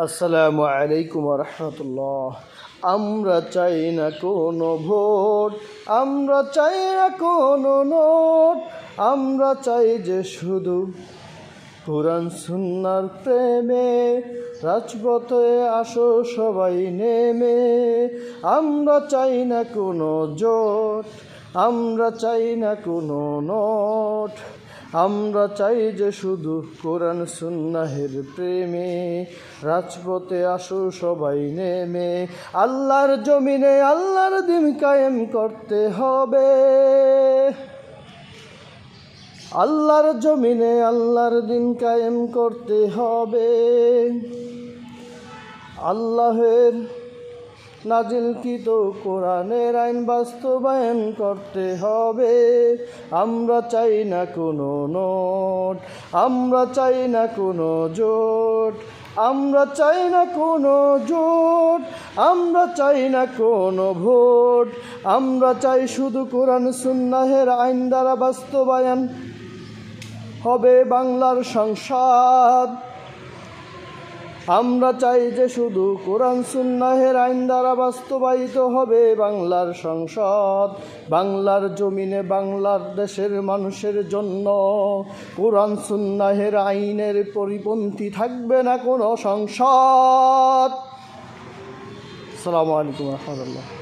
আসসালামু আলাইকুম রহমতুল্লাহ। আমরা চাই না কোনো ভোট, আমরা চাই না কোনো নোট, আমরা চাই যে শুধু কোরআন সুন্নাহর প্রেমে রাজপথে আসো সবাই নেমে। আমরা চাই না কোনো জোট, আমরা চাই না কোনো নোট, আমরা চাই যে শুধু কোরআন সুন্নাহের প্রেমে রাজপথে আসো সবাই নেমে। আল্লাহর জমিনে আল্লাহর দিন কায়েম করতে হবে, আল্লাহর জমিনে আল্লাহর দিন কায়েম করতে হবে। আল্লাহের নাজিলকৃত কোরআনের আইন বাস্তবায়ন করতে হবে। আমরা চাই না কোনো নোট, আমরা চাই না কোনো জোট, আমরা চাই না কোনো জোট, আমরা চাই না কোনো ভোট, আমরা চাই শুধু কোরআন সুন্নাহের আইন দ্বারা বাস্তবায়ন হবে বাংলার সংসদ। আমরা চাই যে শুধু কোরআন সুন্নাহের আইন দ্বারা বাস্তবায়িত হবে বাংলার সংসদ। বাংলার জমিনে বাংলার দেশের মানুষের জন্য কোরআন সুন্নাহের আইনের পরিপন্থী থাকবে না কোনো সংসদ। আসসালামু আলাইকুম রহমতুল্লাহ।